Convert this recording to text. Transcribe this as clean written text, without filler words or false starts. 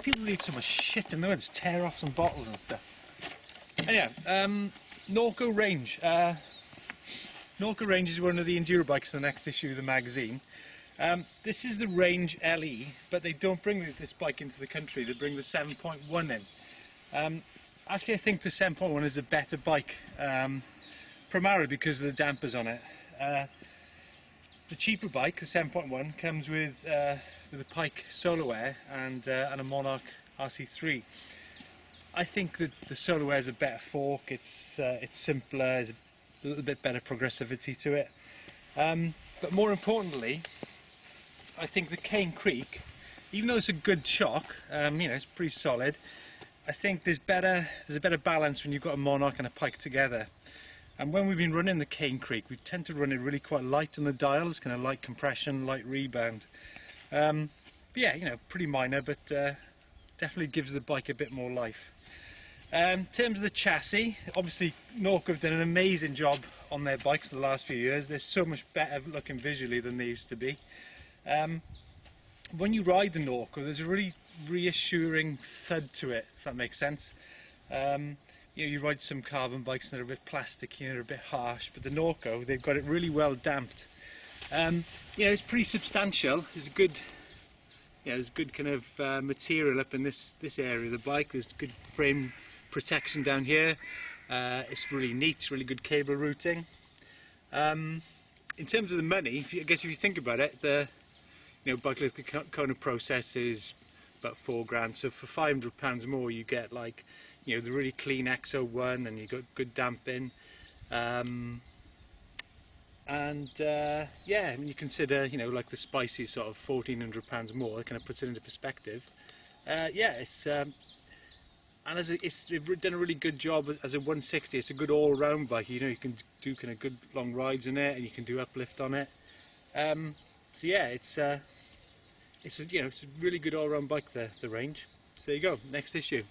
people leave so much shit in there, just tear off some bottles and stuff. Anyhow, Norco Range. Norco Range is one of the enduro bikes in the next issue of the magazine. This is the Range LE, but they don't bring this bike into the country, they bring the 7.1 in. Actually, I think the 7.1 is a better bike, primarily because of the dampers on it. The cheaper bike, the 7.1, comes with a Pike Solo Air and a Monarch RC3. I think that the Solo Air is a better fork. It's simpler, there's a little bit better progressivity to it. But more importantly, I think the Cane Creek, even though it's a good shock, you know, it's pretty solid. I think there's a better balance when you've got a Monarch and a Pike together. And when we've been running the Cane Creek, we tend to run it really quite light on the dials, kind of light compression, light rebound. But yeah, you know, pretty minor, but definitely gives the bike a bit more life. In terms of the chassis, obviously Norco have done an amazing job on their bikes the last few years. They're so much better looking visually than they used to be. When you ride the Norco, there's a really reassuring thud to it, if that makes sense. You know, you ride some carbon bikes and they're a bit plasticky and they're a bit harsh, but the Norco, they've got it really well damped. You know, it's pretty substantial. There's good, you know, there's good kind of material up in this area of the bike. There's good frame protection down here. It's really neat, really good cable routing. In terms of the money, I guess if you think about it, the bike like the Kona Process is about £4 grand. So for £500 more, you get like, you know, the really clean XO1, and you got good damping. Yeah, when you consider, you know, like the Spicy sort of £1,400 more, it kind of puts it into perspective. Yeah, it's and it's done a really good job as a 160. It's a good all-round bike. You know, you can do kind of good long rides in it, and you can do uplift on it. So yeah, it's a really good all-round bike, the Range. So there you go, next issue.